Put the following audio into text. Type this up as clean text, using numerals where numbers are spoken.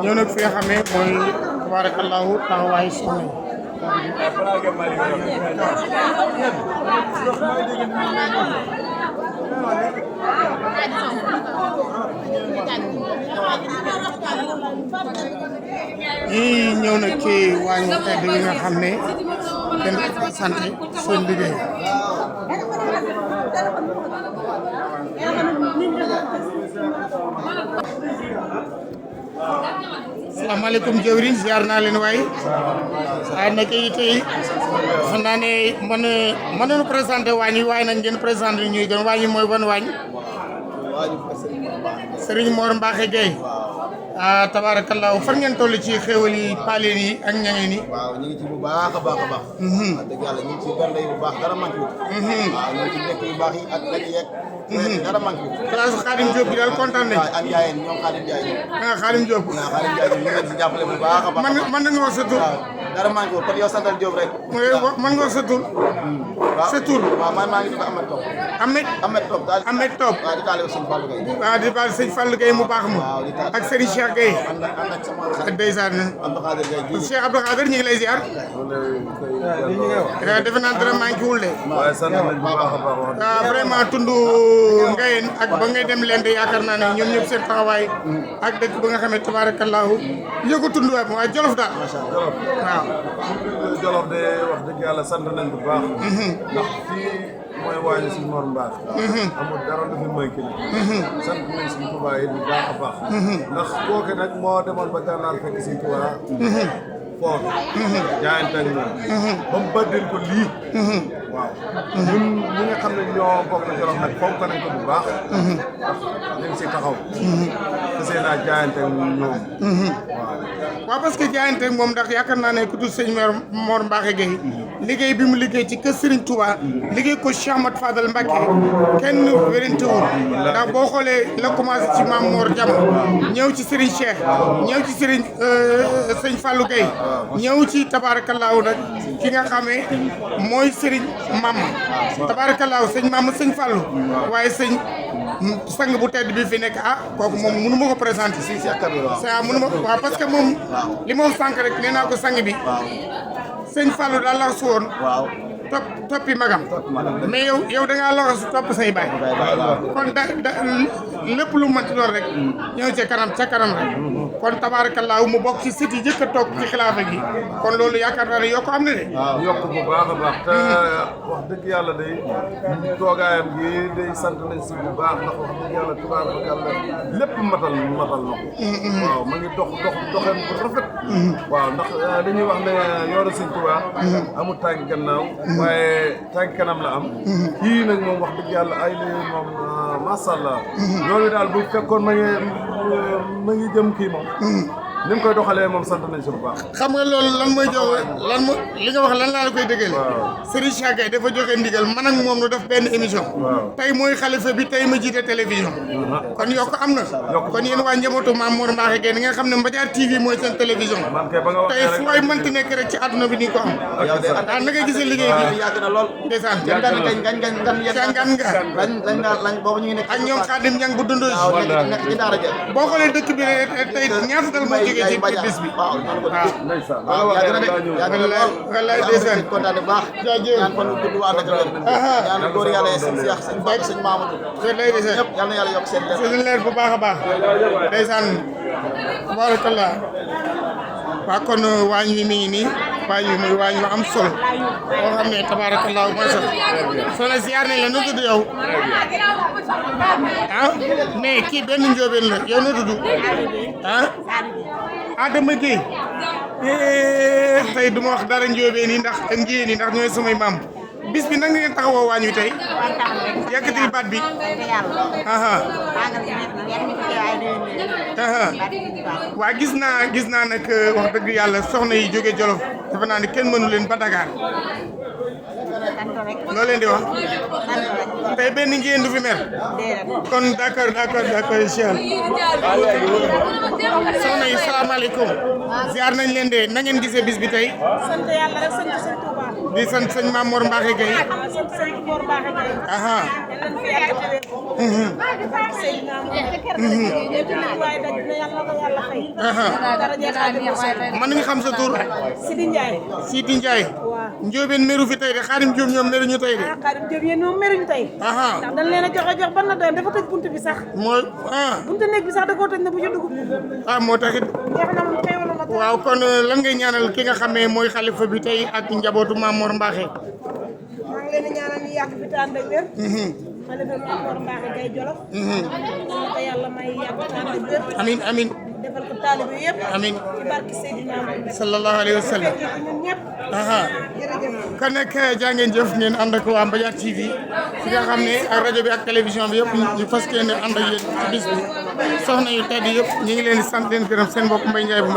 ñëw nag fi nga xam ne mooy tabarakallahu taxawaayu soxna yi. ñii ñëw nag ci wàññi tedd yi nga xam ne kenn sant seen liggéey. salaamaaleykum jëwriñ ziar naa leen waay waaye nag tey xam naa ne mën nañu présenté waañ yi waaye nag ngeen présenté ñuy gën waañ yi mooy ban waañ Serigne Mor Mbacké Gueye tabarakallahu fan ngeen toll ci xéwal yi paaleen yi ak ñangeen yi. waaw ñu ngi ci bu baax a baax a baax. wax dëgg yàlla ñu ngi ci bernde yi bu baax dara manqué wut. waaw ñu ngi ci lekk yu baax yi ak lekk yeeg. dara manqué wut. classe Khadim Diop bi daal kontaan nañu. waaw ak Ndiaye ñoom Khadim Ndiaye. Khadim Diop. waaw Khadim Ndiaye ñu ngi leen si jàppale bu baax a baax. man nga wax sa tur. waaw dara manqué wut kon yow santal Diop rek. man nga wax sa tur. waaw sa tur. waaw man maa ngi tudd Ahmed Top. Ahmed Top daal Ahmed Top. waaw di taale sëñ Fallou Gueye. waaw di baal sëñ Fallou Gueye mu baax ma. waaw di taale ak Serigne Cheikh Gueye. ànd ak sama xarit ndeysaan Abdou Khadir Gueye. Cheikh Abdou Khadir ñu ngi lay ziar. defe naa dara manqué wul de. waaye sant nañu bu baax a baax. waaw vraiment tund Ngayeen ak ba ngay dem leen de yaakaar naa ne ñoom ñëpp seen taxawaay ak dëkk ba nga xam ne tabarakallahu yëgu tund waaye Jolof daal. Jolof waaw. Jolof de wax dëgg yàlla sant nañ bu baax. ndax fii mooy waañu si Mor Mbacké. amul dara lu fi manqué la. sant nañ si Tuubaa yi bu baax a baax. ndax kooke nag moo demoon ba gànnaar fekk si Tuubaa. foofu. jaayante ak moom. ba mu bëddil ko lii. waaw ñun ñi nga xam ne ñoo bokk Jolof nag fonk nañ ko bu baax. ndax ñu ngi si taxaw. fas yéene naa jaayante ak ñoom. waaw parce que jaayante ak moom ndax yaakaar naa ne ku tudd sëñ Mor Mbacké Gueye liggéey bi mu liggéey ci kër Serigne Touba liggéey ko Cheikh Ahmad Fadal Mbacké kenn wérantewul ndax boo xoolee la commencé ci Mame Mor Jam ñëw ci Serigne Cheikh ñëw ci Serigne sëñ Fallou Gueye ñëw ci tabaarakallaahu nag ki nga xamee mooy Serigne Mame tabaarakallaahu sëñ Mame sëñ Fallou waaye sëñ sang bu tedd bi fi nekk kooku moom mënu ma ko présenté si Kabir ça mënu ma waaw parce que moom li ma sànq rek nee naa ko sang bi sëñ Fallou daal la su woon toppi magam mais yow da ngaa loxo su topp say baay kon da lépp lu mënti doon rek ñëw ca kanam rek kon tabaarakallaahu mu bokk ci sit yi jëkk a toog ci xilaafa gi kon loolu yaakaar naa ne yokk am na de yokk bu baax a baax te wax dëgg yàlla day toogaayam gi day sant nañ si bu baax ndax wax dëgg yàlla tabaarakallaa lépp matal na ko waaw ma ngi doxeen bu rafet waaw ndax dañuy wax ne yoonu Sëñ Tuubaa amul tànk gannaaw waaye tànk kanam la am kii nag moom wax dëgg yàlla ay li moom masha Allah loolu daal bu fekkoon ma ngi jëm kii moom ni mu koy doxalee moom sant nañ si bu baax. xam nga loolu lan mooy jox li nga wax lan laa la koy dëggale. Serigne Cheikh Gueye dafa joxe ndigal man ak moom nu def benn émission. tey mooy xalifa bi tey ma jiite télévision. kon yokk am na. kon yéen waa njabootu Mame Mor Mbacké Gueye ni nga xam ne Mbadiar TV mooy seen télévision. tey fu waay mënti nekk rek ci àdduna bi ni ko am. na nga gisee liggéey bi. yàgg na lool. ndeysaan gan nga lañ boobu ñu ngi nekk ak ñoom Khadim Niang bu dundoo nekk ci daara ja boo xoolee dëkk bi tey ñaata dal moo jógee ci bis bi waaw yàgg na de yàgg na lool wallaay ndeysaan kontaan bu baax ñaan fan gudd waa ànd ak wér ñaan góor yàlla sëñ Cheikh sëñ Fall sëñ Mamadou wallaay ndeysaan ñëpp yal na yàlla yokk seen leer bu baax a baax ndeysaan tabarakallah waa kon waañ wi mi ngi nii waañ wi muy waañ wu am solo boo xam ne tabarakallah mooy sax soo la ziar nañ la nu tudd yow mais kii benn njóobeen la yow nu tudd Adama Gueye tey du ma wax dara njóobeen yi ndax ngéen yi ndax ñooy samay maam bis bi nag ngeen taxawoo waañ wi tey yëkkatil baat bi waa gis naa nag wax dëgg yàlla soxna yi jóge Jolof defe naa ne kenn mënu leen ba Dakar loo leen di wax tey benn ngeen du fi mer kon d'accord incha allah soxna yi salaamaaleykum ziar nañ leen de na ngeen gisee bis bi tey. sant yàlla rek sant sëñ Touba. di sant sëñ Mame Mor Mbacké Gueye. sant sëñ Mor Mbacké Gueye. aha yàlla na fi yàgg te wér. barke Seydina Muhammad. lépp lu waay daj na yàlla ko yàlla fay. dara jeexal man nga xam sa tur. Sidi Ndiaye. Sidi Ndiaye. waaw. Njóobeen meru fi tey de Xaadim Jóob ñoom meru ñu tey de. Xaadim Jóob yéen moom meruñu tey. aha ndax dañ leen a jox ban la doon dafa tëj buntu bi sax. mooy buntu néeg bi sax da koo tëj na bu ci dugub. moo taxit. jeex na moom xéewal ma waaw kon lan ngay ñaanal ki nga xamee mooy xalifa bi tey ak njabootu Mame Mor Mbacké. maa ngi leen di ñaanal ñu yàgg fi te ànd ak wér. xalifa Mame Mor Mbacké Gueye Jolof. te yàlla may yàgg te ànd ak wér. amin amin defal ko taalibe yëpp. amin ci barke Seydina Muhammad. sallallahu alayhi wa sallam. ñun ñëpp. aha jërëjëf. kon nag jaa ngeen jëf ngeen ànd ak waa Mbadiar TV fi nga xam ne ak rajo bi ak télévision bi yëpp ñu fas yéene ànd ak yéen ci bis bi soxna yu tedd yëpp ñu ngi leen di sant leen gërëm seen mbokk Mbaye Ndiaye bu